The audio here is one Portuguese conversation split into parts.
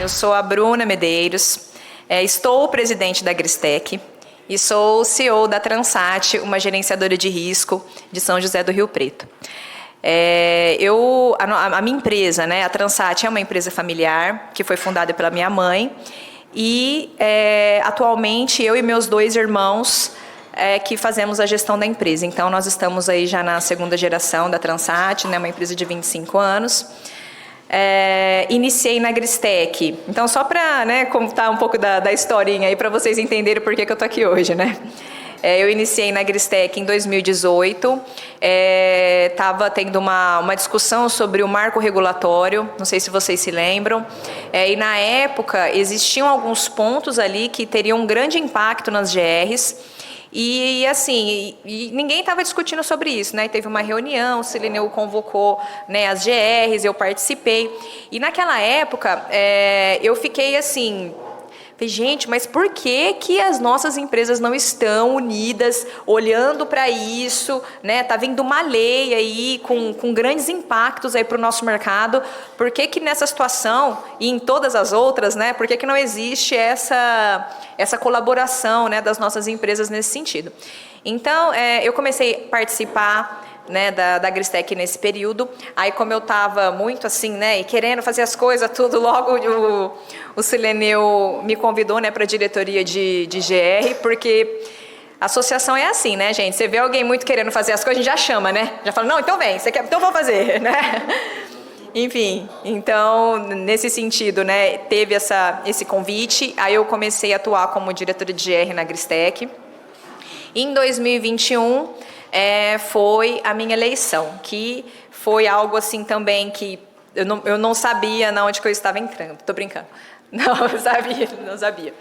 Eu sou a Bruna Medeiros, estou presidente da Agristec e sou CEO da Transat, uma gerenciadora de risco de São José do Rio Preto. A minha empresa, né, a Transat, é uma empresa familiar que foi fundada pela minha mãe e atualmente eu e meus 2 irmãos que fazemos a gestão da empresa. Então nós estamos aí já na 2ª geração da Transat, né, uma empresa de 25 anos. Iniciei na Agristec. Então, só para, né, contar um pouco da historinha aí para vocês entenderem por que eu estou aqui hoje, né? Eu iniciei na Agristec em 2018. Estava tendo uma discussão sobre o marco regulatório, não sei se vocês se lembram. E na época existiam alguns pontos ali que teriam um grande impacto nas GRs. E assim, ninguém estava discutindo sobre isso, né? Teve uma reunião, o Sileneu convocou, né, as GRs, eu participei. E naquela época, eu fiquei assim, gente, mas por que as nossas empresas não estão unidas, olhando para isso, né? Tá vindo uma lei aí com grandes impactos aí para o nosso mercado. Por que nessa situação e em todas as outras, né? Por que não existe essa colaboração, né, das nossas empresas nesse sentido? Então, eu comecei a participar, né, da Agristec nesse período. Aí, como eu estava muito assim, né, e querendo fazer as coisas tudo, logo o Sileneu me convidou, né, para a diretoria de GR, porque a associação é assim, né, gente? Você vê alguém muito querendo fazer as coisas, a gente já chama, né? Já fala, não, então vem, você quer, então vou fazer, né? Enfim, então, nesse sentido, né, teve esse convite. Aí eu comecei a atuar como diretora de GR na Agristec. Em 2021, foi a minha eleição, que foi algo assim também que eu não sabia onde que eu estava entrando. Estou brincando. Não sabia.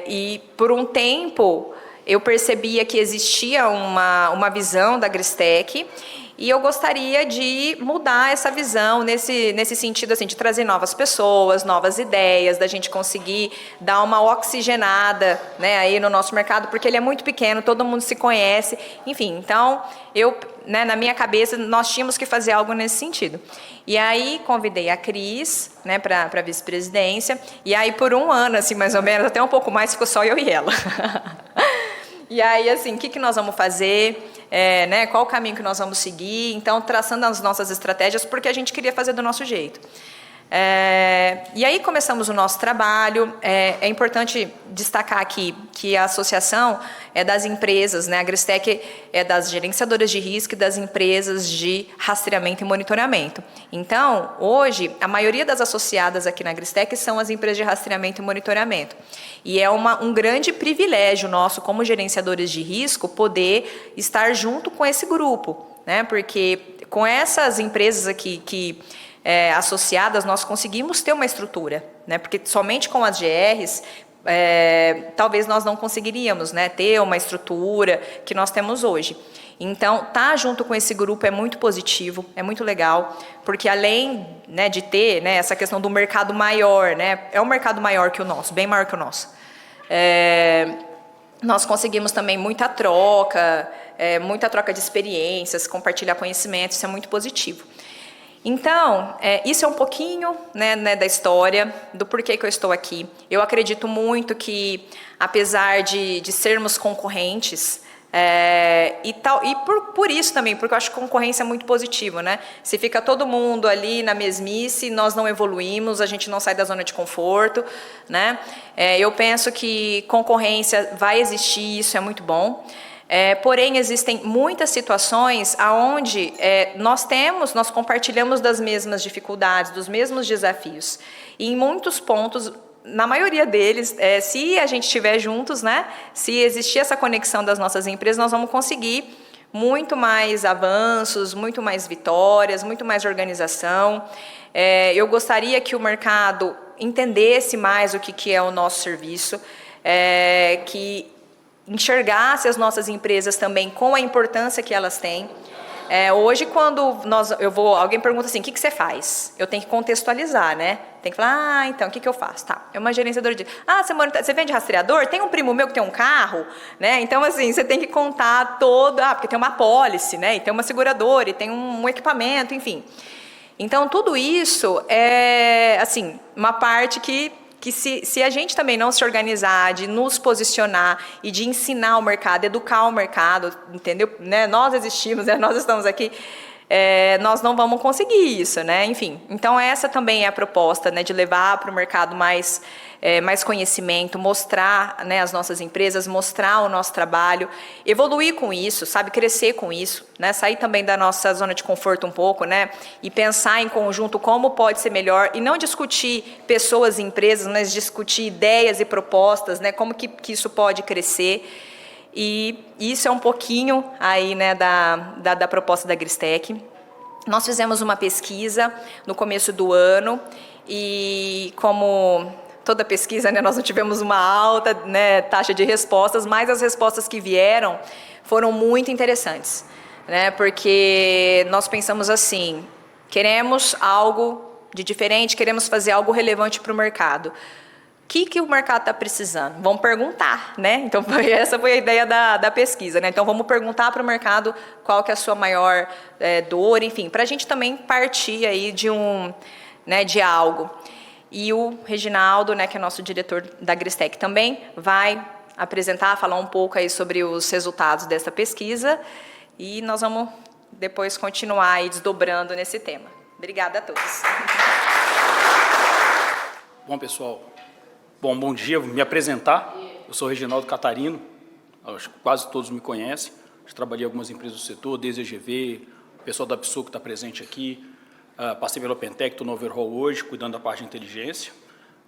E por um tempo eu percebia que existia uma visão da Agristec e eu gostaria de mudar essa visão nesse sentido assim, de trazer novas pessoas, novas ideias, da gente conseguir dar uma oxigenada, né, aí no nosso mercado, porque ele é muito pequeno, todo mundo se conhece, enfim. Então, né, na minha cabeça, nós tínhamos que fazer algo nesse sentido. E aí, convidei a Cris, né, para a vice-presidência, e aí por um ano, assim, mais ou menos, até um pouco mais, ficou só eu e ela. E aí, assim, o que nós vamos fazer? Né, qual o caminho que nós vamos seguir? Então, traçando as nossas estratégias, porque a gente queria fazer do nosso jeito. E aí começamos o nosso trabalho. É importante destacar aqui que a associação é das empresas, né? A Agristec é das gerenciadoras de risco e das empresas de rastreamento e monitoramento. Então, hoje, a maioria das associadas aqui na Agristec são as empresas de rastreamento e monitoramento. E é um grande privilégio nosso, como gerenciadores de risco, poder estar junto com esse grupo, né? Porque com essas empresas aqui associadas, nós conseguimos ter uma estrutura, né? Porque somente com as GRs, talvez nós não conseguiríamos, né, ter uma estrutura que nós temos hoje. Então, estar junto com esse grupo é muito positivo, é muito legal, porque além, né, de ter, né, essa questão do mercado maior, né, é um mercado maior que o nosso, bem maior que o nosso. Nós conseguimos também muita troca de experiências, compartilhar conhecimentos, isso é muito positivo. Então, isso é um pouquinho, né, da história, do porquê que eu estou aqui. Eu acredito muito que, apesar de sermos concorrentes, por isso também, porque eu acho que concorrência é muito positivo, né? Se fica todo mundo ali na mesmice, nós não evoluímos, a gente não sai da zona de conforto, né? Eu penso que concorrência vai existir, isso é muito bom. Porém, existem muitas situações onde nós compartilhamos das mesmas dificuldades, dos mesmos desafios. E em muitos pontos, na maioria deles, se a gente estiver juntos, né, se existir essa conexão das nossas empresas, nós vamos conseguir muito mais avanços, muito mais vitórias, muito mais organização. Eu gostaria que o mercado entendesse mais o que é o nosso serviço, que enxergasse as nossas empresas também com a importância que elas têm. Hoje, quando alguém pergunta assim, o que você faz? Eu tenho que contextualizar, né? Tem que falar, então, o que eu faço? Tá, é uma gerenciadora de... você vende rastreador? Tem um primo meu que tem um carro, né? Então, assim, você tem que contar porque tem uma apólice, né? E tem uma seguradora, e tem um equipamento, enfim. Então, tudo isso é, assim, uma parte que se a gente também não se organizar, de nos posicionar e de ensinar o mercado, educar o mercado, entendeu? Né? Nós existimos, né? Nós estamos aqui, nós não vamos conseguir isso, né? Enfim, então essa também é a proposta, né? De levar para o mercado mais conhecimento, mostrar, né, as nossas empresas, mostrar o nosso trabalho, evoluir com isso, sabe? Crescer com isso, né? Sair também da nossa zona de conforto um pouco, né? E pensar em conjunto como pode ser melhor e não discutir pessoas e empresas, mas discutir ideias e propostas, né? Como que isso pode crescer. E isso é um pouquinho aí, né, da proposta da Gristec. Nós fizemos uma pesquisa no começo do ano e, como toda pesquisa, né, nós não tivemos uma alta, né, taxa de respostas, mas as respostas que vieram foram muito interessantes, né, porque nós pensamos assim: queremos algo de diferente, queremos fazer algo relevante para o mercado. O que o mercado está precisando? Vamos perguntar, né? Então, essa foi a ideia da pesquisa, né? Então, vamos perguntar para o mercado qual que é a sua maior dor, enfim, para a gente também partir aí de algo. E o Reginaldo, né, que é nosso diretor da Gristec, também vai apresentar, falar um pouco aí sobre os resultados dessa pesquisa, e nós vamos depois continuar aí desdobrando nesse tema. Obrigada a todos. Bom, pessoal. Bom dia, vou me apresentar. Eu sou Reginaldo Catarino, acho que quase todos me conhecem. Eu trabalhei em algumas empresas do setor, desde a EGV, o pessoal da PSUC que está presente aqui. Passei pela Pentec, estou no Overhaul hoje, cuidando da parte de inteligência.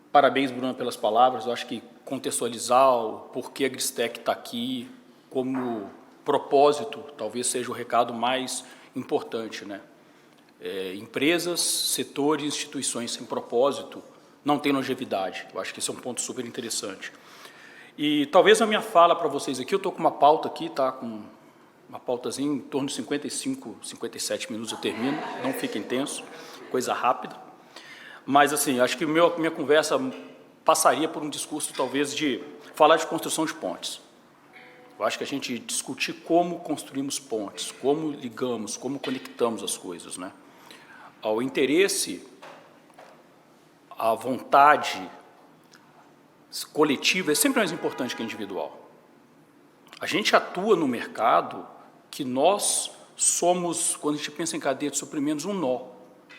Parabéns, Bruno, pelas palavras. Eu acho que contextualizar o porquê a Gristec está aqui como propósito talvez seja o recado mais importante, né? Empresas, setores, instituições sem propósito não tem longevidade. Eu acho que esse é um ponto super interessante. E talvez a minha fala para vocês aqui, eu estou com uma pauta aqui, tá? Com uma pautazinha em torno de 55, 57 minutos eu termino, não fiquem tensos, coisa rápida. Mas, assim, acho que minha conversa passaria por um discurso, talvez, de falar de construção de pontes. Eu acho que a gente discutir como construímos pontes, como ligamos, como conectamos as coisas, né? O interesse, a vontade coletiva é sempre mais importante que a individual. A gente atua no mercado que nós somos, quando a gente pensa em cadeia de suprimentos, um nó,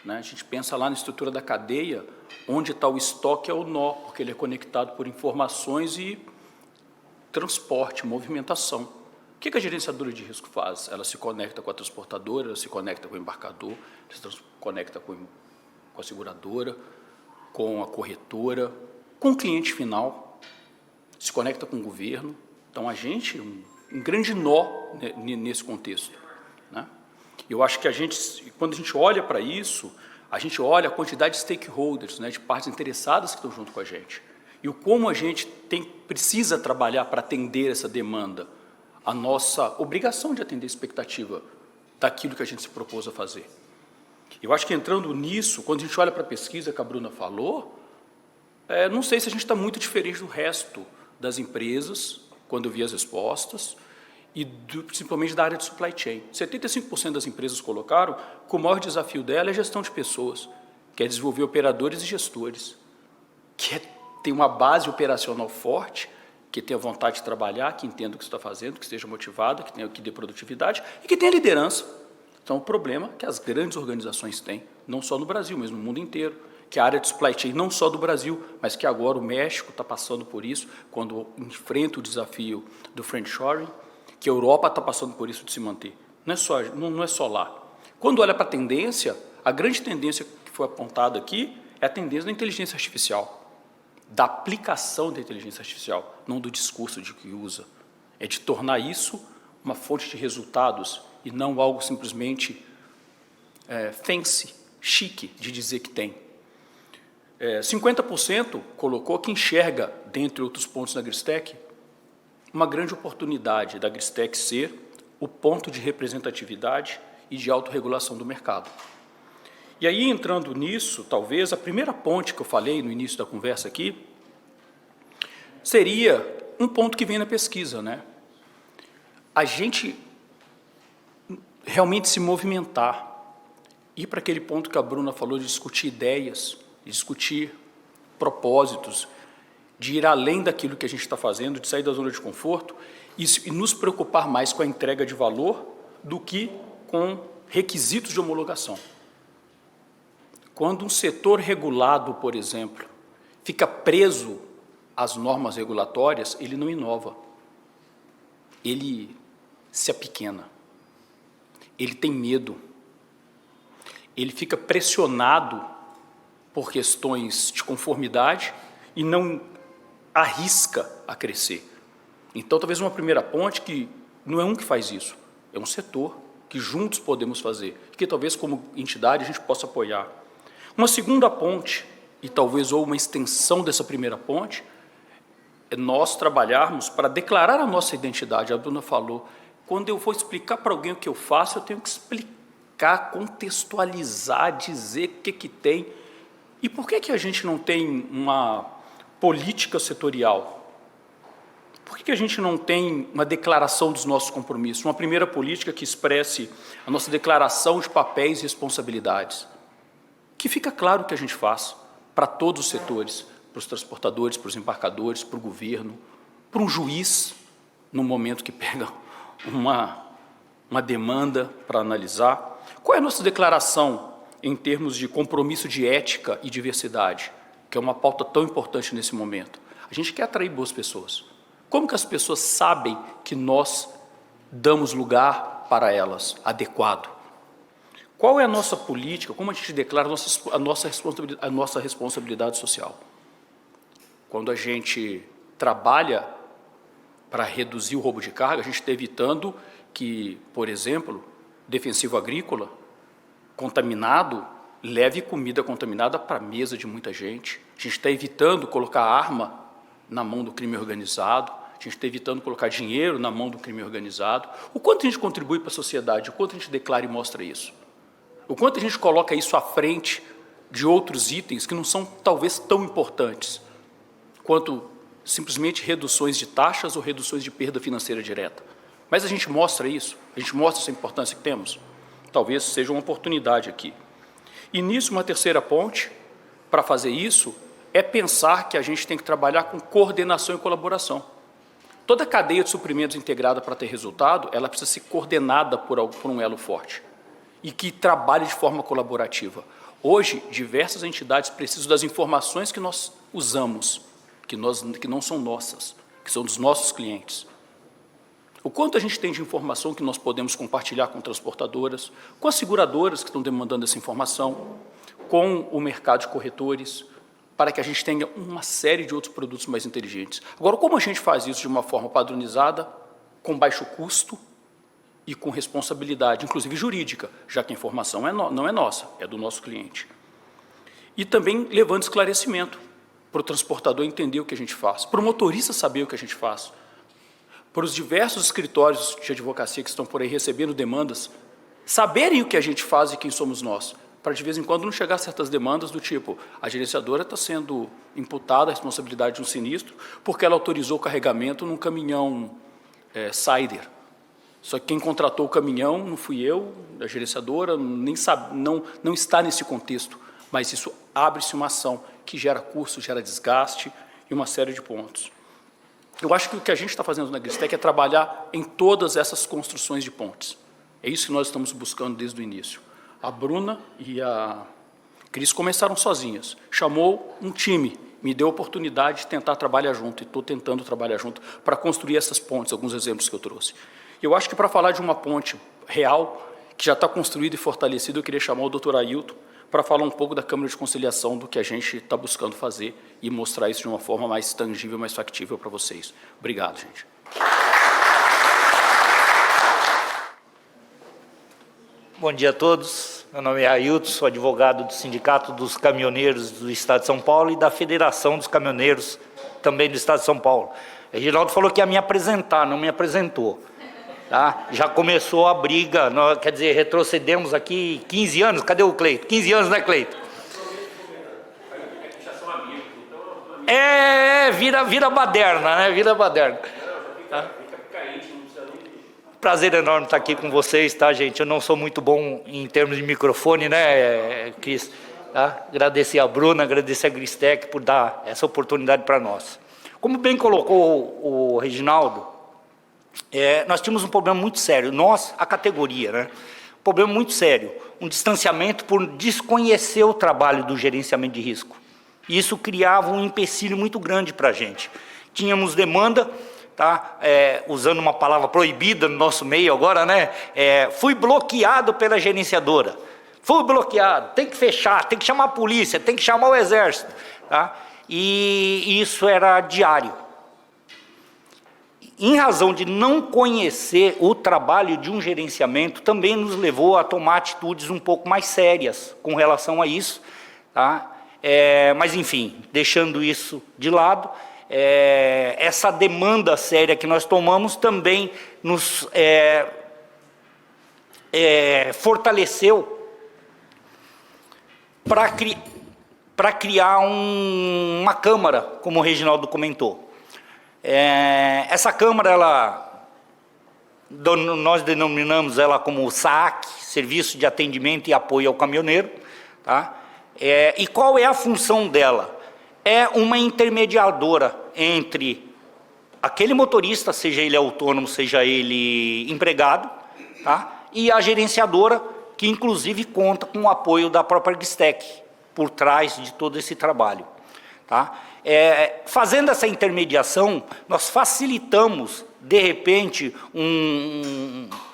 né? A gente pensa lá na estrutura da cadeia, onde está o estoque é o nó, porque ele é conectado por informações e transporte, movimentação. O que a gerenciadora de risco faz? Ela se conecta com a transportadora, ela se conecta com o embarcador, ela se conecta com a seguradora, com a corretora, com o cliente final, se conecta com o governo. Então, a gente, um grande nó nesse contexto, né? Eu acho que quando a gente olha para isso, a gente olha a quantidade de stakeholders, né, de partes interessadas que estão junto com a gente, e o como a gente precisa trabalhar para atender essa demanda, a nossa obrigação de atender a expectativa daquilo que a gente se propôs a fazer. Eu acho que entrando nisso, quando a gente olha para a pesquisa que a Bruna falou, não sei se a gente está muito diferente do resto das empresas, quando eu vi as respostas, e principalmente da área de supply chain. 75% das empresas colocaram que o maior desafio dela é a gestão de pessoas, que é desenvolver operadores e gestores, que tem uma base operacional forte, que tenha vontade de trabalhar, que entenda o que está fazendo, que esteja motivada, que dê produtividade e que tenha liderança. Então, o problema que as grandes organizações têm, não só no Brasil, mas no mundo inteiro, que a área de supply chain, não só do Brasil, mas que agora o México está passando por isso, quando enfrenta o desafio do friendshoring, que a Europa está passando por isso de se manter. Não é só lá. Quando olha para a tendência, a grande tendência que foi apontada aqui é a tendência da inteligência artificial, da aplicação da inteligência artificial, não do discurso de que usa. É de tornar isso uma fonte de resultados e não algo simplesmente fancy, chique, de dizer que tem. 50% colocou que enxerga, dentre outros pontos da Gristec, uma grande oportunidade da Gristec ser o ponto de representatividade e de autorregulação do mercado. E aí, entrando nisso, talvez a primeira ponte que eu falei no início da conversa aqui, seria um ponto que vem na pesquisa, né? A gente realmente se movimentar. ir para aquele ponto que a Bruna falou, de discutir ideias, de discutir propósitos, de ir além daquilo que a gente está fazendo, de sair da zona de conforto e nos preocupar mais com a entrega de valor do que com requisitos de homologação. Quando um setor regulado, por exemplo, fica preso às normas regulatórias, ele não inova, ele se apequena, ele tem medo, ele fica pressionado por questões de conformidade e não arrisca a crescer. Então, talvez uma primeira ponte que não é um que faz isso, é um setor que juntos podemos fazer, que talvez como entidade a gente possa apoiar. Uma segunda ponte, e talvez ou uma extensão dessa primeira ponte, é nós trabalharmos para declarar a nossa identidade. A Bruna falou, quando eu vou explicar para alguém o que eu faço, eu tenho que explicar, contextualizar, dizer o que tem. E por que a gente não tem uma política setorial? Por que a gente não tem uma declaração dos nossos compromissos? Uma primeira política que expresse a nossa declaração de papéis e responsabilidades. Que fica claro o que a gente faz para todos os setores, para os transportadores, para os embarcadores, para o governo, para um juiz, no momento que pega uma demanda para analisar. Qual é a nossa declaração em termos de compromisso de ética e diversidade, que é uma pauta tão importante nesse momento? A gente quer atrair boas pessoas. Como que as pessoas sabem que nós damos lugar para elas adequado? Qual é a nossa política, como a gente declara a nossa responsabilidade social? Quando a gente trabalha para reduzir o roubo de carga, a gente está evitando que, por exemplo, defensivo agrícola, contaminado, leve comida contaminada para a mesa de muita gente. A gente está evitando colocar arma na mão do crime organizado, a gente está evitando colocar dinheiro na mão do crime organizado. O quanto a gente contribui para a sociedade, o quanto a gente declara e mostra isso? O quanto a gente coloca isso à frente de outros itens que não são talvez tão importantes quanto simplesmente reduções de taxas ou reduções de perda financeira direta. Mas a gente mostra isso, a gente mostra essa importância que temos. Talvez seja uma oportunidade aqui. E nisso, uma terceira ponte, para fazer isso, é pensar que a gente tem que trabalhar com coordenação e colaboração. Toda a cadeia de suprimentos integrada para ter resultado, ela precisa ser coordenada por um elo forte e que trabalhe de forma colaborativa. Hoje, diversas entidades precisam das informações que nós usamos, que não são nossas, que são dos nossos clientes. O quanto a gente tem de informação que nós podemos compartilhar com transportadoras, com as seguradoras que estão demandando essa informação, com o mercado de corretores, para que a gente tenha uma série de outros produtos mais inteligentes. Agora, como a gente faz isso de uma forma padronizada, com baixo custo e com responsabilidade, inclusive jurídica, já que a informação não é nossa, é do nosso cliente. E também levando esclarecimento para o transportador entender o que a gente faz, para o motorista saber o que a gente faz, para os diversos escritórios de advocacia que estão por aí recebendo demandas, saberem o que a gente faz e quem somos nós, para de vez em quando não chegar certas demandas do tipo, a gerenciadora está sendo imputada a responsabilidade de um sinistro porque ela autorizou o carregamento num caminhão Sider. Só que quem contratou o caminhão não fui eu, a gerenciadora, nem sabe, não está nesse contexto, mas isso abre-se uma ação que gera custo, gera desgaste e uma série de pontos. Eu acho que o que a gente está fazendo na Gristec é trabalhar em todas essas construções de pontes. É isso que nós estamos buscando desde o início. A Bruna e a Cris começaram sozinhas. Chamou um time, me deu a oportunidade de tentar trabalhar junto, e estou tentando trabalhar junto para construir essas pontes, alguns exemplos que eu trouxe. Eu acho que para falar de uma ponte real, que já está construída e fortalecida, eu queria chamar o doutor Ailton para falar um pouco da Câmara de Conciliação, do que a gente está buscando fazer e mostrar isso de uma forma mais tangível, mais factível para vocês. Obrigado, gente. Bom dia a todos. Meu nome é Ailton, sou advogado do Sindicato dos Caminhoneiros do Estado de São Paulo e da Federação dos Caminhoneiros também do Estado de São Paulo. Reginaldo falou que ia me apresentar, não me apresentou. Tá? Já começou a briga, nós, quer dizer, retrocedemos aqui 15 anos, cadê o Cleito? 15 anos, né, Cleito? Vira baderna, né? Vira baderna. Tá? prazer enorme estar aqui com vocês, tá, gente? Eu não sou muito bom em termos de microfone, né, Cris? Tá? Agradecer a Bruna, agradecer a Gristec por dar essa oportunidade para nós. Como bem colocou o Reginaldo, nós tínhamos um problema muito sério, nós, a categoria, né? Um problema muito sério, um distanciamento por desconhecer o trabalho do gerenciamento de risco. E isso criava um empecilho muito grande para a gente. Tínhamos demanda, tá? Usando uma palavra proibida no nosso meio agora, né? Fui bloqueado pela gerenciadora. Fui bloqueado, tem que fechar, tem que chamar a polícia, tem que chamar o exército. Tá? E isso era diário. Em razão de não conhecer o trabalho de um gerenciamento, também nos levou a tomar atitudes um pouco mais sérias com relação a isso. Tá? Mas, enfim, deixando isso de lado, essa demanda séria que nós tomamos também nos fortaleceu para criar uma Câmara, como o Reginaldo comentou. Essa Câmara, nós denominamos ela como SAAC, Serviço de Atendimento e Apoio ao Caminhoneiro. Tá? E qual é a função dela? É uma intermediadora entre aquele motorista, seja ele autônomo, seja ele empregado, tá? E a gerenciadora, que inclusive conta com o apoio da própria Gristec, por trás de todo esse trabalho. Tá? Fazendo essa intermediação, nós facilitamos, de repente,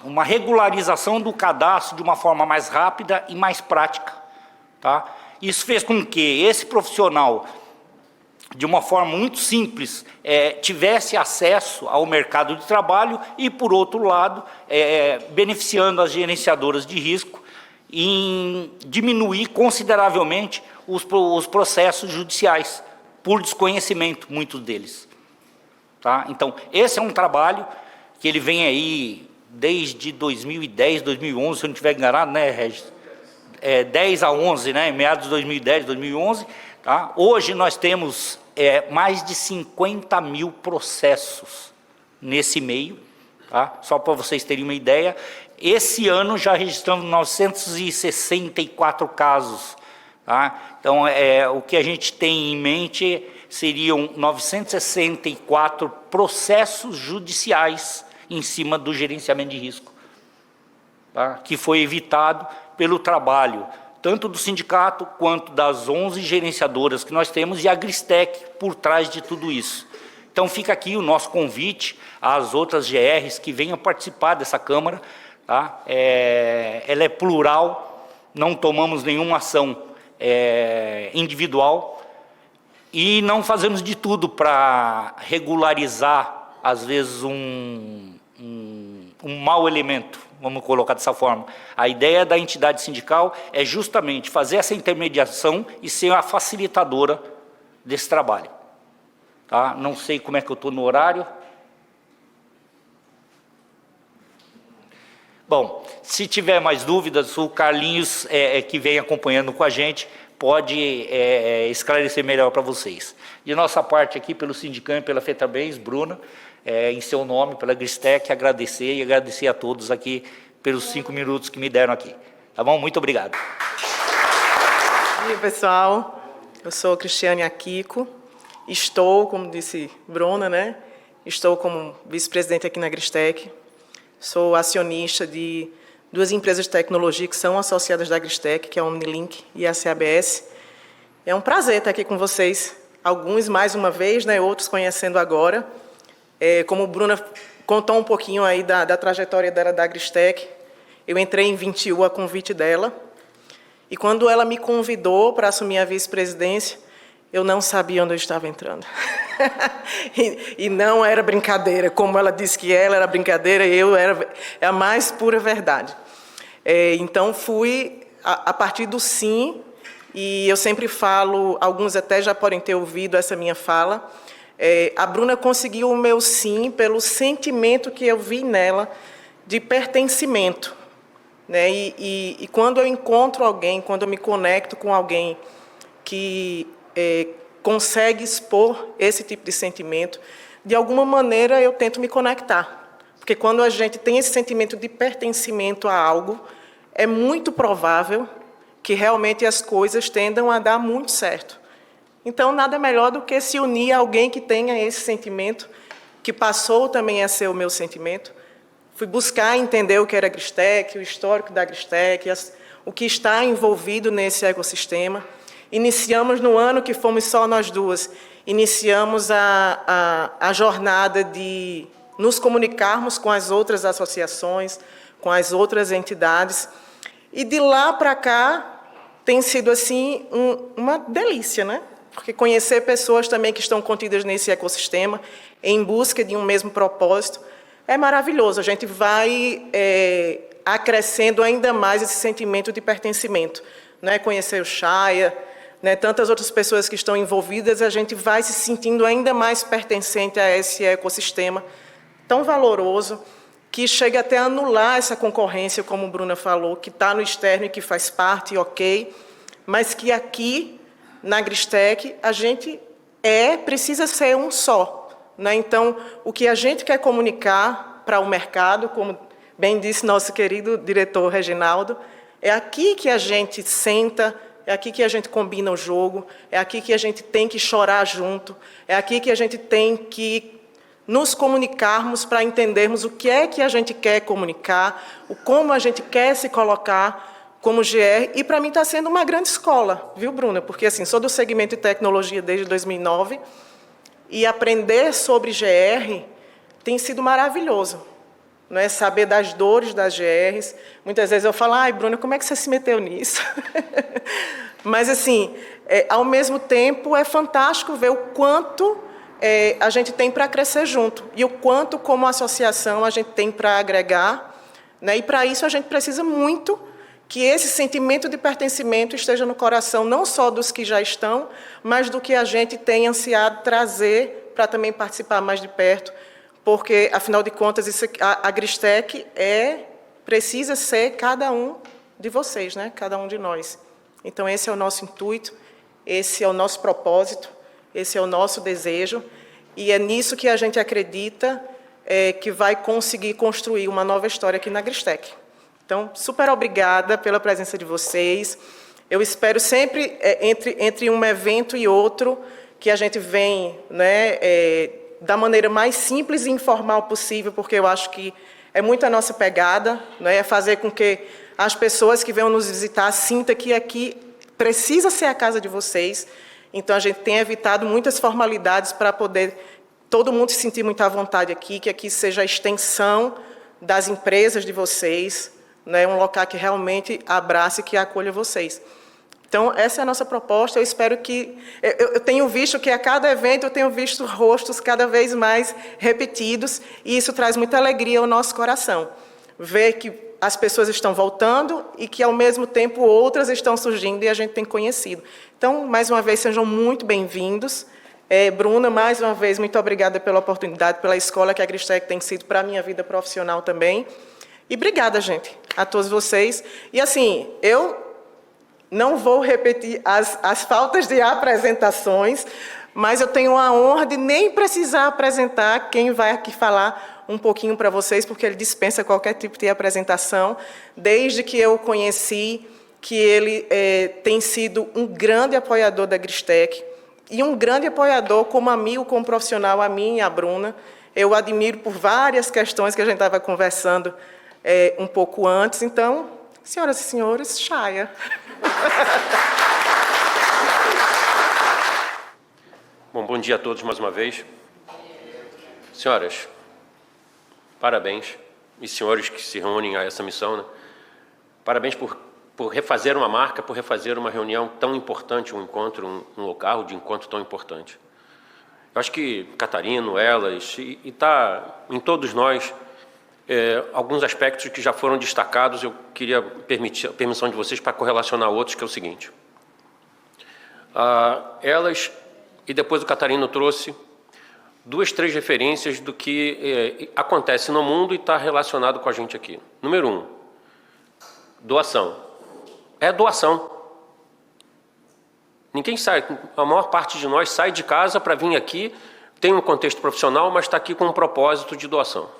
uma regularização do cadastro de uma forma mais rápida e mais prática. Tá? Isso fez com que esse profissional, de uma forma muito simples, tivesse acesso ao mercado de trabalho e, por outro lado, beneficiando as gerenciadoras de risco em diminuir consideravelmente os processos judiciais, por desconhecimento, muitos deles. Tá? Então, esse é um trabalho que ele vem aí desde 2010, 2011, se eu não estiver enganado, né, Regis? 10 a 11, né, meados de 2010, 2011. Tá? Hoje nós temos mais de 50 mil processos nesse meio, tá? Só para vocês terem uma ideia. Esse ano já registramos 964 casos. Tá? Então, o que a gente tem em mente seriam 964 processos judiciais em cima do gerenciamento de risco, tá? Que foi evitado pelo trabalho tanto do sindicato quanto das 11 gerenciadoras que nós temos e a Gristec por trás de tudo isso. Então fica aqui o nosso convite às outras GRs que venham participar dessa Câmara. Tá? Ela é plural, não tomamos nenhuma ação individual e não fazemos de tudo para regularizar, às vezes, um mau elemento, vamos colocar dessa forma. A ideia da entidade sindical é justamente fazer essa intermediação e ser a facilitadora desse trabalho. Tá? Não sei como é que eu estou no horário. Bom, se tiver mais dúvidas, o Carlinhos, que vem acompanhando com a gente, pode esclarecer melhor para vocês. De nossa parte aqui, pelo Sindicam e pela FETRABENS, Bruna, em seu nome, pela Gristec, agradecer e agradecer a todos aqui pelos 5 minutos que me deram aqui. Tá bom? Muito obrigado. Bom dia, pessoal. Eu sou Cristiane Akiko. Estou, como disse Bruna, né? Estou como vice-presidente aqui na Gristec. Sou acionista de 2 empresas de tecnologia que são associadas da Gristec, que é a Omnilink e a CABS. É um prazer estar aqui com vocês. Alguns mais uma vez, né? Outros conhecendo agora. Como a Bruna contou um pouquinho aí da trajetória dela da Gristec, eu entrei em 21 a convite dela. E quando ela me convidou para assumir a vice-presidência, eu não sabia onde eu estava entrando. e não era brincadeira. Como ela disse que ela era brincadeira, eu era a mais pura verdade. Então, fui a partir do sim, e eu sempre falo, alguns até já podem ter ouvido essa minha fala, a Bruna conseguiu o meu sim pelo sentimento que eu vi nela de pertencimento. Né? E quando eu encontro alguém, quando eu me conecto com alguém que consegue expor esse tipo de sentimento, de alguma maneira eu tento me conectar, Porque quando a gente tem esse sentimento de pertencimento a algo, é muito provável que realmente as coisas tendam a dar muito certo. Então, nada melhor do que se unir a alguém que tenha esse sentimento, que passou também a ser o meu sentimento. Fui buscar entender o que era a Gristec, o histórico da Gristec, o que está envolvido nesse ecossistema. Iniciamos no ano que fomos só nós duas, iniciamos a jornada de nos comunicarmos com as outras associações, com as outras entidades. E de lá para cá tem sido assim uma delícia, né? Porque conhecer pessoas também que estão contidas nesse ecossistema, em busca de um mesmo propósito, é maravilhoso. A gente vai acrescendo ainda mais esse sentimento de pertencimento, né? Conhecer o Chaya, né? Tantas outras pessoas que estão envolvidas, a gente vai se sentindo ainda mais pertencente a esse ecossistema tão valoroso, que chega até a anular essa concorrência, como a Bruna falou, que está no externo e que faz parte, ok, mas que aqui, na Gristec, a gente precisa ser um só, né? Então, o que a gente quer comunicar para o mercado, como bem disse nosso querido diretor Reginaldo, é aqui que a gente senta, é aqui que a gente combina o jogo, é aqui que a gente tem que chorar junto, é aqui que a gente tem que nos comunicarmos para entendermos o que é que a gente quer comunicar, como a gente quer se colocar como GR, e para mim está sendo uma grande escola, viu, Bruna? Porque assim, sou do segmento de tecnologia desde 2009, e aprender sobre GR tem sido maravilhoso, não é? Saber das dores das GRs. Muitas vezes eu falo, ai, Bruna, como é que você se meteu nisso? Mas, assim, ao mesmo tempo, é fantástico ver o quanto a gente tem para crescer junto e o quanto, como associação, a gente tem para agregar, né? E, para isso, a gente precisa muito que esse sentimento de pertencimento esteja no coração, não só dos que já estão, mas do que a gente tem ansiado trazer para também participar mais de perto, porque, afinal de contas, a Gristec precisa ser cada um de vocês, né? Cada um de nós. Então, esse é o nosso intuito, esse é o nosso propósito, esse é o nosso desejo, e é nisso que a gente acredita que vai conseguir construir uma nova história aqui na Gristec. Então, super obrigada pela presença de vocês. Eu espero sempre, entre um evento e outro, que a gente vem, né, da maneira mais simples e informal possível, porque eu acho que é muito a nossa pegada, né, é fazer com que as pessoas que venham nos visitar sintam que aqui precisa ser a casa de vocês. Então, a gente tem evitado muitas formalidades para poder todo mundo se sentir muito à vontade aqui, que aqui seja a extensão das empresas de vocês, né, um local que realmente abrace e que acolha vocês. Então, essa é a nossa proposta. Eu espero que... Eu tenho visto que a cada evento eu tenho visto rostos cada vez mais repetidos, e isso traz muita alegria ao nosso coração. Ver que as pessoas estão voltando e que, ao mesmo tempo, outras estão surgindo e a gente tem conhecido. Então, mais uma vez, sejam muito bem-vindos. Bruna, mais uma vez, muito obrigada pela oportunidade, pela escola que a Gristec tem sido para a minha vida profissional também. E obrigada, gente, a todos vocês. E, assim, eu não vou repetir as faltas de apresentações, mas eu tenho a honra de nem precisar apresentar quem vai aqui falar um pouquinho para vocês, porque ele dispensa qualquer tipo de apresentação. Desde que eu o conheci, que ele tem sido um grande apoiador da Gristec e um grande apoiador como amigo, como profissional, a mim e a Bruna. Eu o admiro por várias questões que a gente estava conversando um pouco antes. Então, senhoras e senhores, Chaya. Bom dia a todos mais uma vez. Senhoras, parabéns, e senhores que se reúnem a essa missão, né? Parabéns por refazer uma marca, por refazer uma reunião tão importante, um encontro, um local de encontro tão importante. Eu acho que Catarino, elas, e está em todos nós, alguns aspectos que já foram destacados, eu queria permitir a permissão de vocês para correlacionar outros, que é o seguinte. Elas, e depois o Catarino trouxe, 2, 3 referências do que acontece no mundo e está relacionado com a gente aqui. Número 1, doação. É doação. Ninguém sai, a maior parte de nós sai de casa para vir aqui, tem um contexto profissional, mas está aqui com um propósito de doação.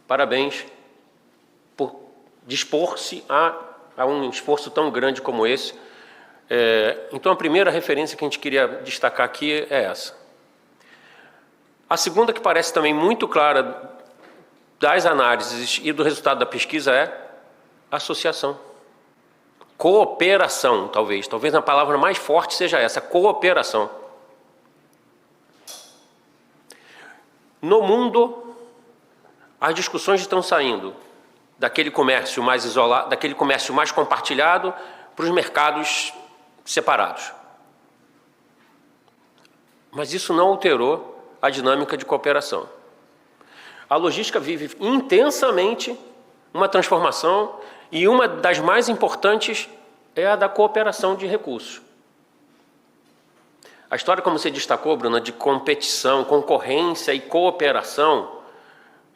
Parabéns por dispor-se a um esforço tão grande como esse. Então, a primeira referência que a gente queria destacar aqui é essa. A segunda, que parece também muito clara das análises e do resultado da pesquisa, é associação. Cooperação, talvez a palavra mais forte seja essa, cooperação. No mundo, as discussões estão saindo daquele comércio mais isolado, daquele comércio mais compartilhado, para os mercados separados. Mas isso não alterou a dinâmica de cooperação. A logística vive intensamente uma transformação, e uma das mais importantes é a da cooperação de recursos. A história, como você destacou, Bruna, de competição, concorrência e cooperação,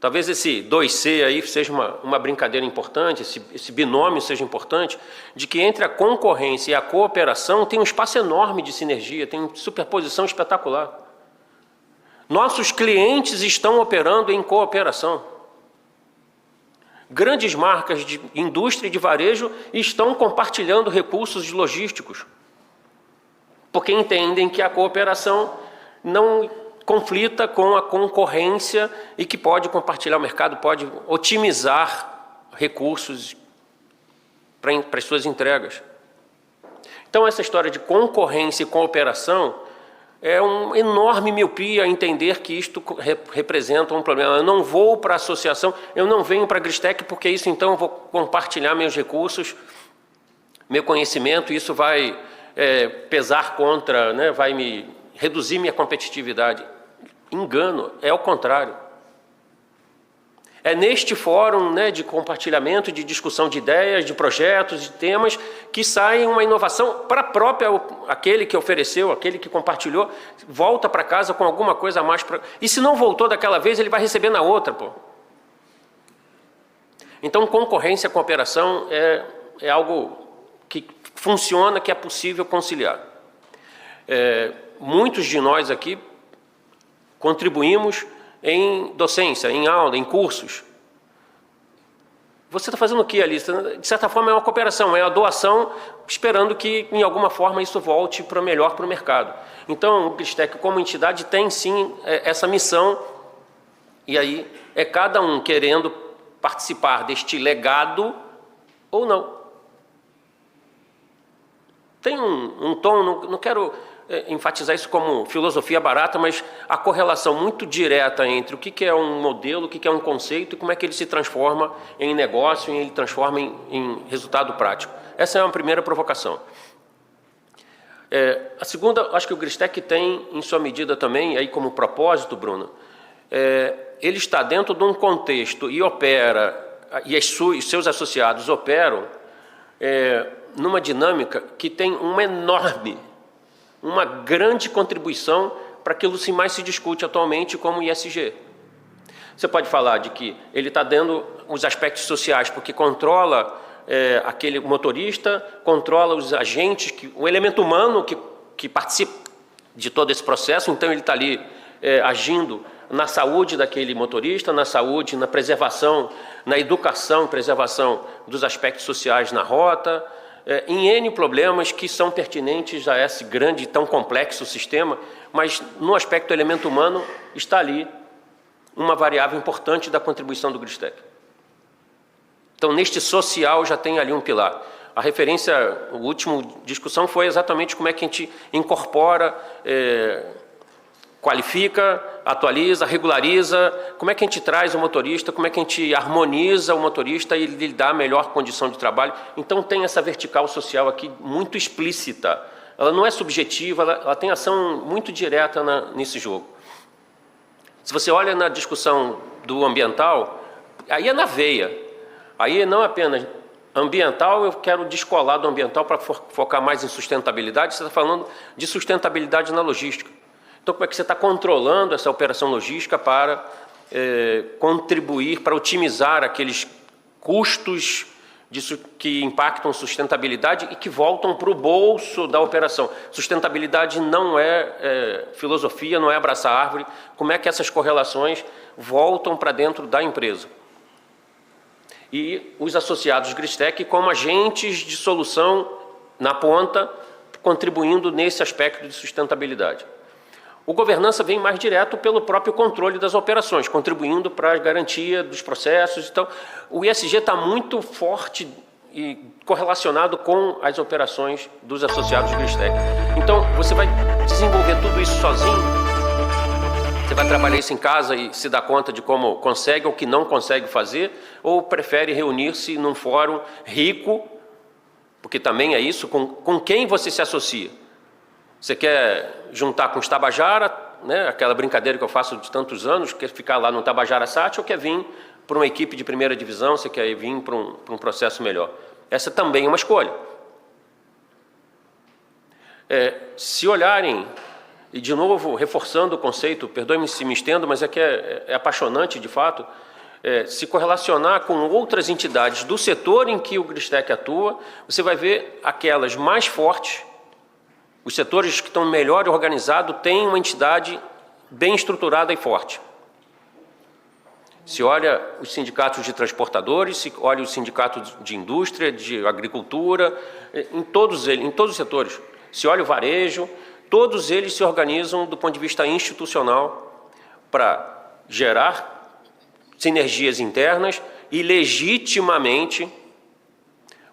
talvez esse 2C aí seja uma brincadeira importante, esse binômio seja importante, de que entre a concorrência e a cooperação tem um espaço enorme de sinergia, tem uma superposição espetacular. Nossos clientes estão operando em cooperação. Grandes marcas de indústria e de varejo estão compartilhando recursos logísticos, porque entendem que a cooperação não conflita com a concorrência e que pode compartilhar o mercado, pode otimizar recursos para as suas entregas. Então, essa história de concorrência e cooperação é uma enorme miopia entender que isto representa um problema. Eu não vou para a associação, eu não venho para a Gristec, porque isso então eu vou compartilhar meus recursos, meu conhecimento, e isso vai pesar contra, né, vai me reduzir minha competitividade. Engano, é o contrário. É neste fórum, né, de compartilhamento, de discussão de ideias, de projetos, de temas, que sai uma inovação para aquele que ofereceu, aquele que compartilhou, volta para casa com alguma coisa a mais. E se não voltou daquela vez, ele vai receber na outra. Então, concorrência e cooperação é algo que funciona, que é possível conciliar. Muitos de nós aqui contribuímos em docência, em aula, em cursos. Você está fazendo o que ali? De certa forma é uma cooperação, é a doação, esperando que, em alguma forma, isso volte para melhor para o mercado. Então, o Gristec, como entidade, tem sim essa missão, e aí é cada um querendo participar deste legado ou não. Tem um tom, não quero enfatizar isso como filosofia barata, mas a correlação muito direta entre o que é um modelo, o que é um conceito e como é que ele se transforma em negócio e ele transforma em resultado prático. Essa é uma primeira provocação. A segunda, acho que o Gristec tem, em sua medida também, aí como propósito, Bruno, ele está dentro de um contexto e opera, e os seus associados operam numa dinâmica que tem uma grande contribuição para aquilo que mais se discute atualmente como ISG. Você pode falar de que ele está dando os aspectos sociais, porque controla aquele motorista, controla os agentes, o elemento humano que participa de todo esse processo, então ele está ali agindo na saúde daquele motorista, na saúde, na preservação, na educação, preservação dos aspectos sociais na rota, em N problemas que são pertinentes a esse grande e tão complexo sistema, mas no aspecto elemento humano está ali uma variável importante da contribuição do Gristec. Então, neste social já tem ali um pilar. A referência, a última discussão foi exatamente como é que a gente incorpora, qualifica, atualiza, regulariza, como é que a gente traz o motorista, como é que a gente harmoniza o motorista e lhe dá a melhor condição de trabalho. Então tem essa vertical social aqui muito explícita, ela não é subjetiva, ela tem ação muito direta nesse jogo. Se você olha na discussão do ambiental, aí é na veia, aí não apenas ambiental, eu quero descolar do ambiental para focar mais em sustentabilidade, você está falando de sustentabilidade na logística. Então, como é que você está controlando essa operação logística para contribuir, para otimizar aqueles custos que impactam sustentabilidade e que voltam para o bolso da operação? Sustentabilidade não é filosofia, não é abraçar árvore. Como é que essas correlações voltam para dentro da empresa? e os associados Gristec como agentes de solução na ponta, contribuindo nesse aspecto de sustentabilidade. O governança vem mais direto pelo próprio controle das operações, contribuindo para a garantia dos processos. Então, o ESG está muito forte e correlacionado com as operações dos associados Gristec. Então, você vai desenvolver tudo isso sozinho, você vai trabalhar isso em casa e se dar conta de como consegue ou que não consegue fazer, ou prefere reunir-se num fórum rico, porque também é isso, com quem você se associa. Você quer juntar com os Tabajara, né, aquela brincadeira que eu faço de tantos anos, quer ficar lá no Tabajara Sat, ou quer vir para uma equipe de primeira divisão, você quer vir para um processo melhor. Essa também é uma escolha. Se olharem, e de novo reforçando o conceito, perdoe-me se me estendo, mas é que é apaixonante de fato, se correlacionar com outras entidades do setor em que o Gristec atua, você vai ver aquelas mais fortes. Os setores que estão melhor organizados têm uma entidade bem estruturada e forte. Se olha os sindicatos de transportadores, se olha os sindicatos de indústria, de agricultura, em todos os setores. Se olha o varejo, todos eles se organizam do ponto de vista institucional para gerar sinergias internas e legitimamente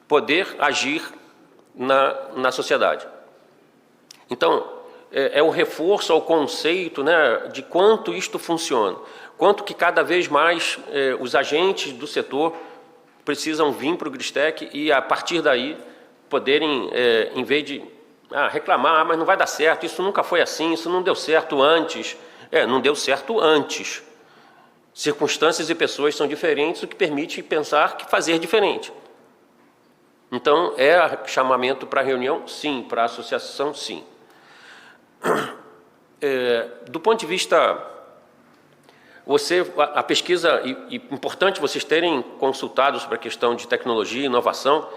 poder agir na sociedade. Então, é o reforço ao conceito, né, de quanto isto funciona, quanto que cada vez mais os agentes do setor precisam vir para o Gristec e, a partir daí, poderem, em vez de reclamar, mas não vai dar certo, isso nunca foi assim, isso não deu certo antes. Não deu certo antes. Circunstâncias e pessoas são diferentes, o que permite pensar que fazer diferente. Então, chamamento para reunião? Sim. Para associação? Sim. Do ponto de vista, a pesquisa, e importante vocês terem consultado sobre a questão de tecnologia e inovação,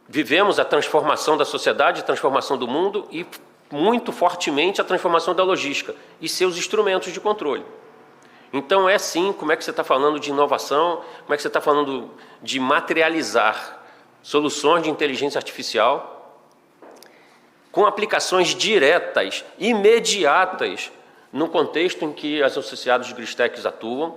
vivemos a transformação da sociedade, a transformação do mundo e, muito fortemente, a transformação da logística e seus instrumentos de controle. Então, sim, como é que você está falando de inovação, como é que você está falando de materializar soluções de inteligência artificial com aplicações diretas, imediatas, no contexto em que as associados Gristec atuam.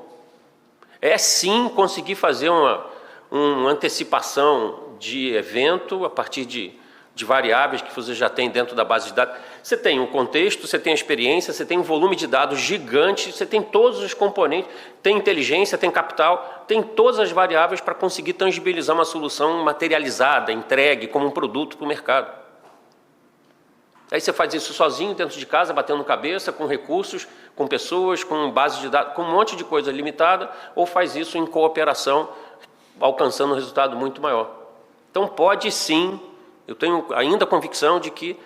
Sim, conseguir fazer uma antecipação de evento a partir de variáveis que você já tem dentro da base de dados. Você tem um contexto, você tem a experiência, você tem um volume de dados gigante, você tem todos os componentes, tem inteligência, tem capital, tem todas as variáveis para conseguir tangibilizar uma solução materializada, entregue como um produto para o mercado. Aí você faz isso sozinho, dentro de casa, batendo cabeça, com recursos, com pessoas, com base de dados, com um monte de coisa limitada, ou faz isso em cooperação, alcançando um resultado muito maior. Então, pode sim, eu tenho ainda a convicção de que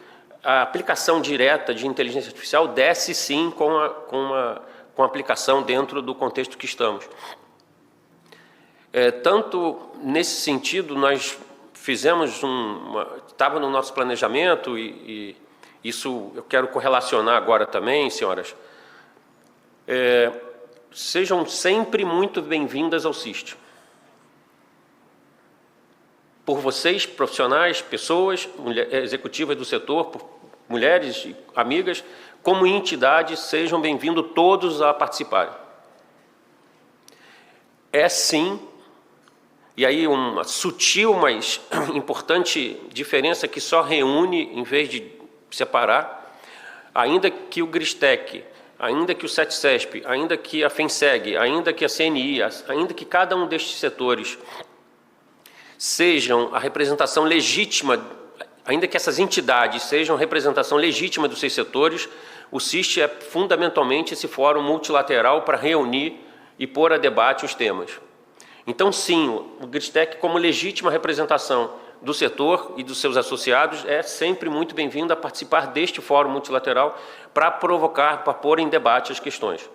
a aplicação direta de inteligência artificial desce sim com a aplicação dentro do contexto que estamos. Tanto nesse sentido, nós fizemos estava no nosso planejamento e isso eu quero correlacionar agora também, senhoras. Sejam sempre muito bem-vindas ao CIST. Por vocês, profissionais, pessoas, executivas do setor, por mulheres e amigas, como entidade, sejam bem-vindos todos a participarem. Sim, e aí uma sutil, mas importante diferença que só reúne em vez de separar, ainda que o Gristec, ainda que o CETCESP, ainda que a FENSEG, ainda que a CNI, ainda que cada um destes setores sejam a representação legítima, ainda que essas entidades sejam a representação legítima dos seus setores, o CIST é fundamentalmente esse fórum multilateral para reunir e pôr a debate os temas. Então, sim, o Gristec, como legítima representação do setor e dos seus associados, é sempre muito bem-vindo a participar deste fórum multilateral para provocar, para pôr em debate as questões.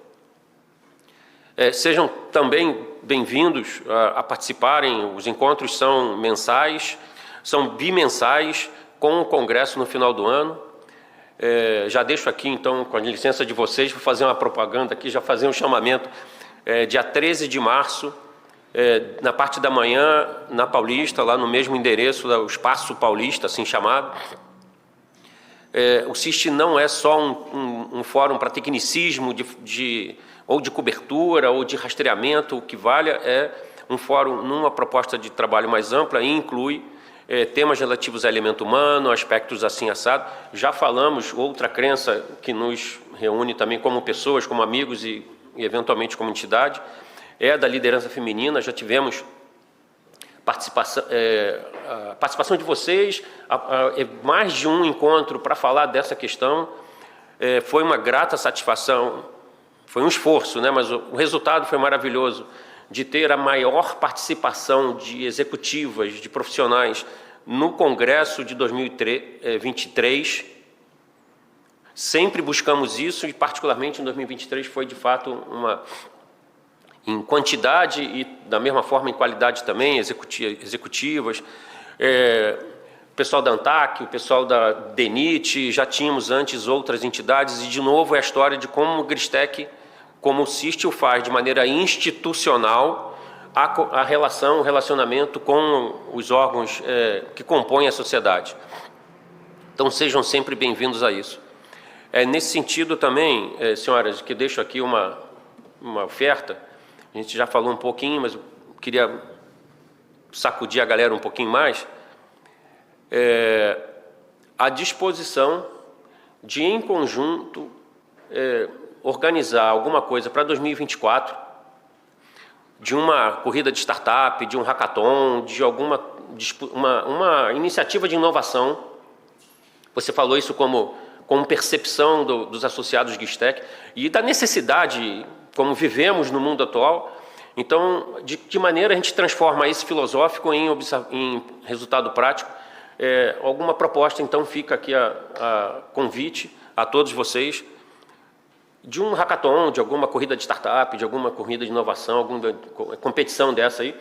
Sejam também bem-vindos a participarem, os encontros são mensais, são bimensais, com o Congresso no final do ano. Já deixo aqui, então, com a licença de vocês, para fazer uma propaganda aqui, já fazer um chamamento. Dia 13 de março, na parte da manhã, na Paulista, lá no mesmo endereço, o Espaço Paulista, assim chamado. O CIST não é só um fórum para tecnicismo ou de cobertura ou de rastreamento. O que vale é um fórum numa proposta de trabalho mais ampla e inclui temas relativos ao elemento humano, aspectos assim assado. Já falamos, outra crença que nos reúne também como pessoas, como amigos e eventualmente como entidade, é da liderança feminina. Já tivemos a participação de vocês, mais de um encontro para falar dessa questão. Foi uma grata satisfação, foi um esforço, né, mas o resultado foi maravilhoso, de ter a maior participação de executivas, de profissionais no Congresso de 2023. Sempre buscamos isso e, particularmente, em 2023 foi, de fato, em quantidade e, da mesma forma, em qualidade também, executivas. O pessoal da ANTAC, o pessoal da DENIT, já tínhamos antes outras entidades, e, de novo, é a história de como o GRISTEC, como o CIST o faz de maneira institucional, o relacionamento com os órgãos que compõem a sociedade. Então, sejam sempre bem-vindos a isso. Nesse sentido também, senhoras, que deixo aqui uma oferta. A gente já falou um pouquinho, mas eu queria sacudir a galera um pouquinho mais. A disposição de, em conjunto, organizar alguma coisa para 2024, de uma corrida de startup, de um hackathon, de uma iniciativa de inovação. Você falou isso como percepção dos associados GRISTEC e da necessidade, como vivemos no mundo atual. Então, de que maneira a gente transforma esse filosófico em resultado prático? Alguma proposta, então, fica aqui a convite a todos vocês, de um hackathon, de alguma corrida de startup, de alguma corrida de inovação, alguma competição dessa aí,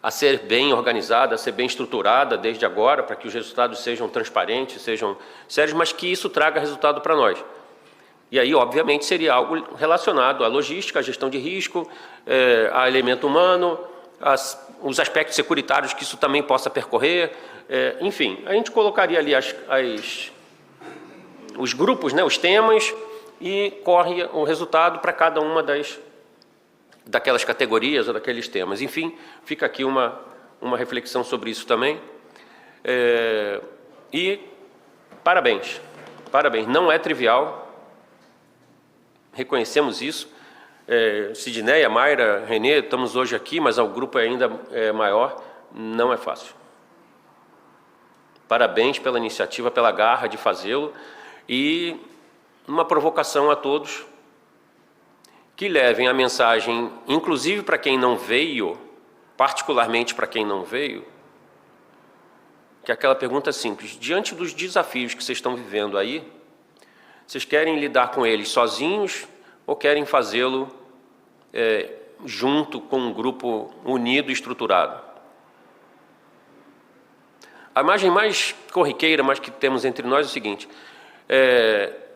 a ser bem organizada, a ser bem estruturada desde agora, para que os resultados sejam transparentes, sejam sérios, mas que isso traga resultado para nós. E aí, obviamente, seria algo relacionado à logística, à gestão de risco, a elemento humano, os aspectos securitários que isso também possa percorrer. Enfim, a gente colocaria ali os grupos, né, os temas, e corre o resultado para cada uma daquelas categorias ou daqueles temas. Enfim, fica aqui uma reflexão sobre isso também. E parabéns, parabéns. Não é trivial, reconhecemos isso. Sidneia, Mayra, Renê, estamos hoje aqui, mas o grupo ainda é maior. Não é fácil. Parabéns pela iniciativa, pela garra de fazê-lo, e uma provocação a todos que levem a mensagem, inclusive para quem não veio, particularmente para quem não veio, que é aquela pergunta simples: diante dos desafios que vocês estão vivendo aí, vocês querem lidar com eles sozinhos ou querem fazê-lo junto com um grupo unido e estruturado? A imagem mais corriqueira, mas que temos entre nós, é o seguinte: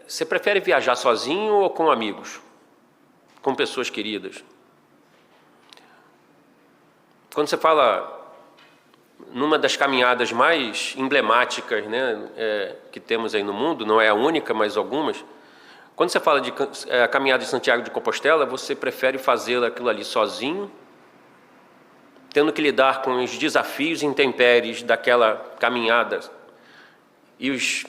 você prefere viajar sozinho ou com amigos? Com pessoas queridas? Quando você fala numa das caminhadas mais emblemáticas, né, que temos aí no mundo, não é a única, mas algumas, quando você fala de a caminhada de Santiago de Compostela, você prefere fazer aquilo ali sozinho, tendo que lidar com os desafios e intempéries daquela caminhada e os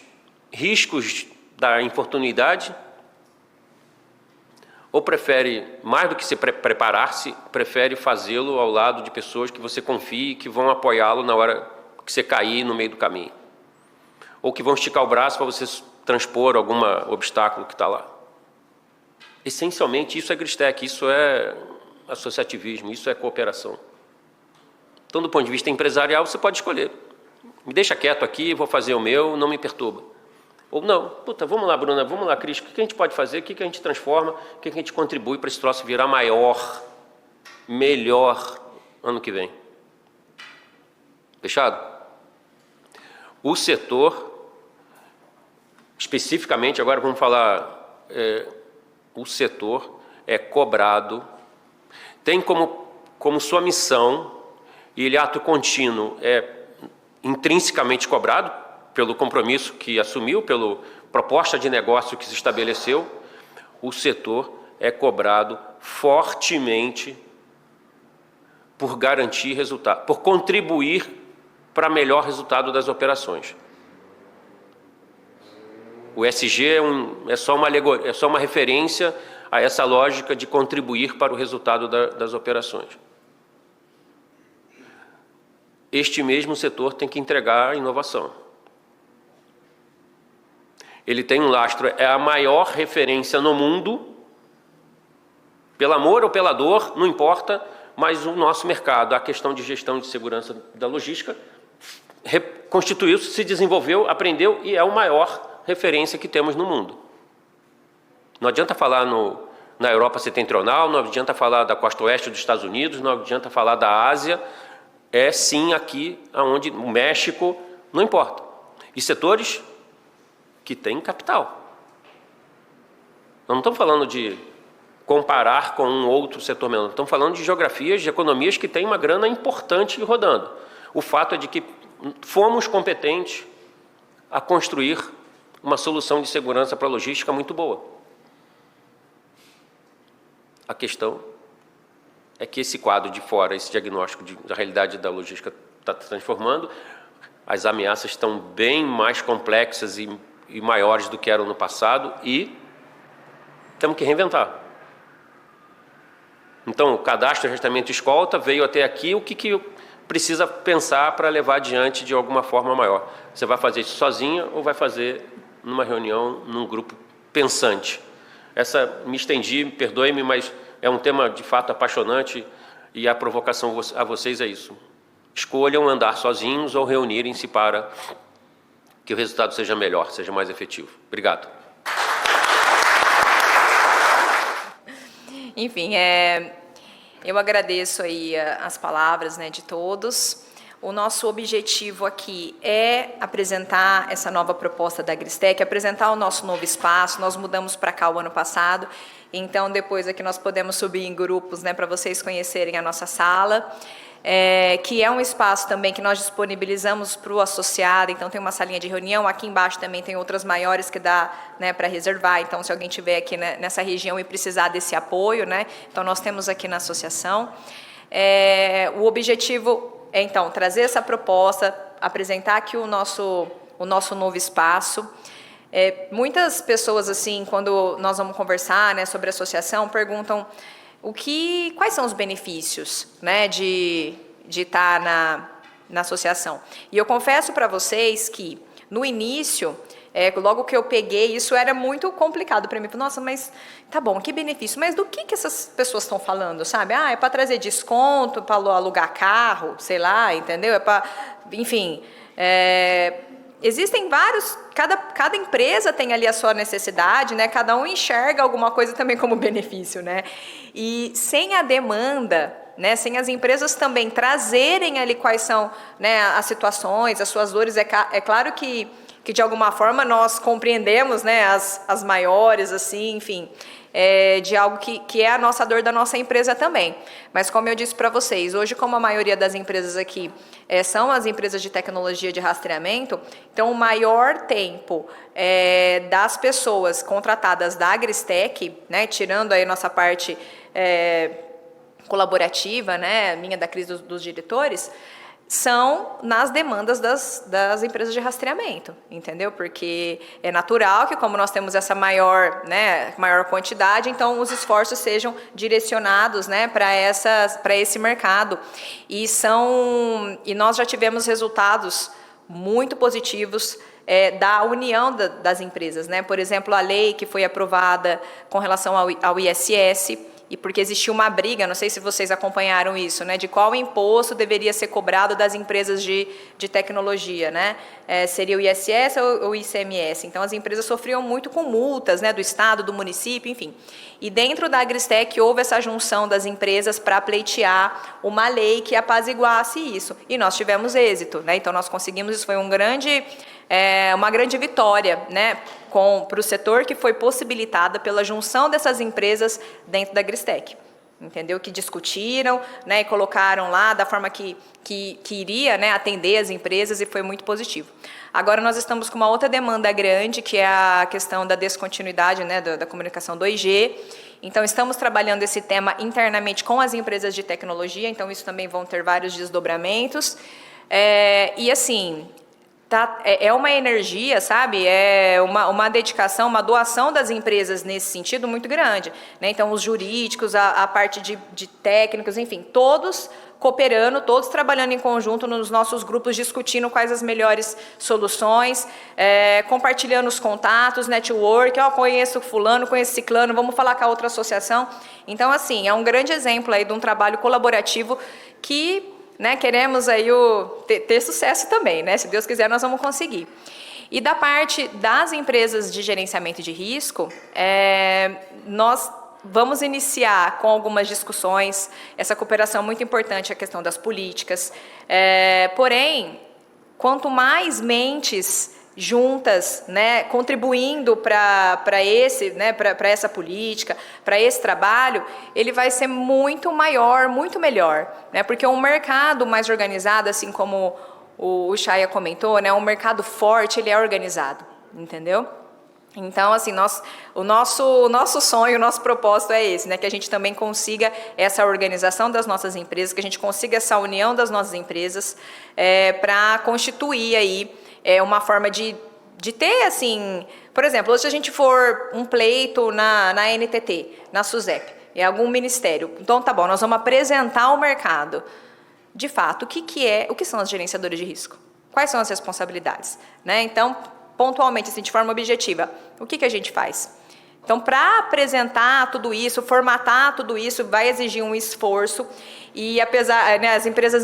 riscos da infortunidade? Ou prefere, mais do que se preparar-se, prefere fazê-lo ao lado de pessoas que você confie e que vão apoiá-lo na hora que você cair no meio do caminho? Ou que vão esticar o braço para você transpor algum obstáculo que está lá? Essencialmente, isso é GRISTEC, isso é associativismo, isso é cooperação. Então, do ponto de vista empresarial, você pode escolher: me deixa quieto aqui, vou fazer o meu, não me perturba. Ou não, puta, vamos lá, Bruna, vamos lá, Cris, o que a gente pode fazer, o que a gente transforma, o que a gente contribui para esse troço virar maior, melhor ano que vem. Fechado? O setor, especificamente, agora vamos falar, o setor é cobrado, tem como como sua missão, e ele ato contínuo é intrinsecamente cobrado pelo compromisso que assumiu, pela proposta de negócio que se estabeleceu, o setor é cobrado fortemente por garantir resultado, por contribuir para melhor resultado das operações. O ESG é só uma alegoria, é só uma referência a essa lógica de contribuir para o resultado das operações. Este mesmo setor tem que entregar a inovação. Ele tem um lastro, é a maior referência no mundo, pelo amor ou pela dor, não importa, mas o nosso mercado, a questão de gestão de segurança da logística, constituiu-se, se desenvolveu, aprendeu e é a maior referência que temos no mundo. Não adianta falar na Europa setentrional, não adianta falar da costa oeste dos Estados Unidos, não adianta falar da Ásia, é sim aqui, onde o México, não importa. E setores que têm capital. Nós não estamos falando de comparar com um outro setor menor, estamos falando de geografias, de economias que têm uma grana importante rodando. O fato é de que fomos competentes a construir uma solução de segurança para a logística muito boa. A questão é que esse quadro de fora, esse diagnóstico da realidade da logística está se transformando, as ameaças estão bem mais complexas e maiores do que eram no passado e temos que reinventar. Então, o cadastro, rastreamento e escolta veio até aqui, o que precisa pensar para levar adiante de alguma forma maior? Você vai fazer isso sozinha ou vai fazer numa reunião, num grupo pensante? Me estendi, perdoe-me, mas é um tema de fato apaixonante e a provocação a vocês é isso. Escolham andar sozinhos ou reunirem-se para que o resultado seja melhor, seja mais efetivo. Obrigado. Enfim, eu agradeço aí as palavras, né, de todos. O nosso objetivo aqui é apresentar essa nova proposta da Agristec, apresentar o nosso novo espaço. Nós mudamos para cá o ano passado, então depois aqui nós podemos subir em grupos, né, para vocês conhecerem a nossa sala, que é um espaço também que nós disponibilizamos para o associado. Então tem uma salinha de reunião, aqui embaixo também tem outras maiores que dá, né, para reservar. Então se alguém estiver aqui, né, nessa região e precisar desse apoio, né, então nós temos aqui na associação. O objetivo é, então, trazer essa proposta, apresentar aqui o nosso novo espaço. Muitas pessoas, assim, quando nós vamos conversar, né, sobre a associação, perguntam quais são os benefícios, né, de estar na associação. E eu confesso para vocês que, no início, logo que eu peguei, isso era muito complicado para mim. Nossa, mas tá bom, que benefício? Mas do que essas pessoas estão falando, sabe? É para trazer desconto, para alugar carro, sei lá, entendeu? Enfim, existem vários, cada empresa tem ali a sua necessidade, né? Cada um enxerga alguma coisa também como benefício, né? E sem a demanda, né, sem as empresas também trazerem ali quais são, né, as situações, as suas dores, é claro que de alguma forma nós compreendemos, né, as maiores, assim, enfim, de algo que é a nossa dor da nossa empresa também. Mas como eu disse para vocês, hoje como a maioria das empresas aqui são as empresas de tecnologia de rastreamento, então o maior tempo das pessoas contratadas da Agristec, né, tirando aí a nossa parte colaborativa, né, minha da crise dos diretores, são nas demandas das empresas de rastreamento, entendeu? Porque é natural que, como nós temos essa maior quantidade, então os esforços sejam direcionados, né, para esse mercado. E nós já tivemos resultados muito positivos da união das empresas, né? Por exemplo, a lei que foi aprovada com relação ao ISS, e porque existiu uma briga, não sei se vocês acompanharam isso, né, de qual imposto deveria ser cobrado das empresas de tecnologia, né? Seria o ISS ou o ICMS? Então, as empresas sofriam muito com multas, né, do Estado, do município, enfim. E dentro da Agristec houve essa junção das empresas para pleitear uma lei que apaziguasse isso. E nós tivemos êxito, né? Então, nós conseguimos, isso foi uma grande vitória, né, para o setor, que foi possibilitada pela junção dessas empresas dentro da Agristec. entendeu? Que discutiram, né, e colocaram lá da forma que iria, né, atender as empresas, e foi muito positivo. Agora nós estamos com uma outra demanda grande, que é a questão da descontinuidade, né, da comunicação 2G. Então estamos trabalhando esse tema internamente com as empresas de tecnologia, então isso também vão ter vários desdobramentos. E assim, é uma energia, sabe? É uma dedicação, uma doação das empresas nesse sentido muito grande, né? Então, os jurídicos, a parte de técnicos, enfim, todos cooperando, todos trabalhando em conjunto nos nossos grupos, discutindo quais as melhores soluções, compartilhando os contatos, network, conheço fulano, conheço ciclano, vamos falar com a outra associação. Então, assim, é um grande exemplo aí de um trabalho colaborativo que, né, queremos aí ter sucesso também, né? Se Deus quiser, nós vamos conseguir. E da parte das empresas de gerenciamento de risco, nós vamos iniciar com algumas discussões, essa cooperação muito importante, a questão das políticas. Porém, quanto mais mentes juntas, né, contribuindo para essa política, para esse trabalho, ele vai ser muito maior, muito melhor, né, porque um mercado mais organizado, assim como o Chaya comentou, né, um mercado forte, ele é organizado, entendeu? Então, assim, o nosso sonho, o nosso propósito é esse, né, que a gente também consiga essa organização das nossas empresas, que a gente consiga essa união das nossas empresas para constituir aí uma forma de ter, assim, por exemplo, hoje se a gente for um pleito na NTT, na SUSEP, em algum ministério, então tá bom, nós vamos apresentar ao mercado, de fato, o que são as gerenciadoras de risco? Quais são as responsabilidades? Né? Então, pontualmente, assim, de forma objetiva, o que a gente faz? Então, para apresentar tudo isso, formatar tudo isso, vai exigir um esforço. E apesar, né, as empresas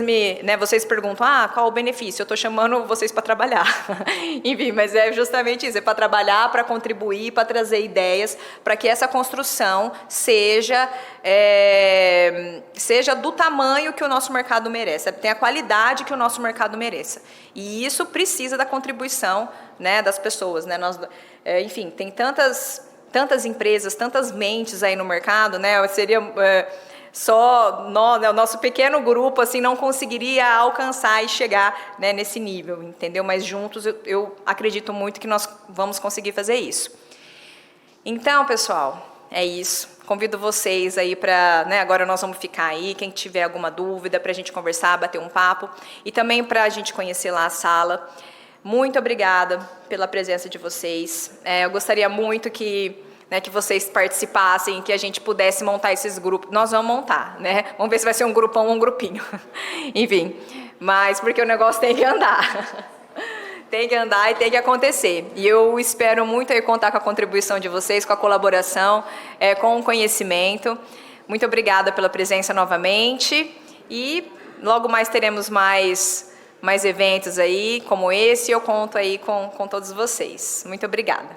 vocês perguntam, qual o benefício? Eu estou chamando vocês para trabalhar. Enfim, mas é justamente isso, é para trabalhar, para contribuir, para trazer ideias, para que essa construção seja do tamanho que o nosso mercado merece, tenha a qualidade que o nosso mercado mereça. E isso precisa da contribuição, né, das pessoas. Né? Enfim, tem tantas empresas, tantas mentes aí no mercado, né? Seria só o nosso pequeno grupo assim não conseguiria alcançar e chegar, né, nesse nível, entendeu? Mas juntos eu acredito muito que nós vamos conseguir fazer isso. Então, pessoal, é isso. Convido vocês aí para, né, agora nós vamos ficar aí, quem tiver alguma dúvida, para a gente conversar, bater um papo e também para a gente conhecer lá a sala. Muito obrigada pela presença de vocês. Eu gostaria muito que vocês participassem, que a gente pudesse montar esses grupos. Nós vamos montar, né? Vamos ver se vai ser um grupão ou um grupinho. Enfim, mas porque o negócio tem que andar. Tem que andar e tem que acontecer. E eu espero muito aí contar com a contribuição de vocês, com a colaboração, com o conhecimento. Muito obrigada pela presença novamente. E logo mais teremos mais eventos aí, como esse, e eu conto aí com todos vocês. Muito obrigada.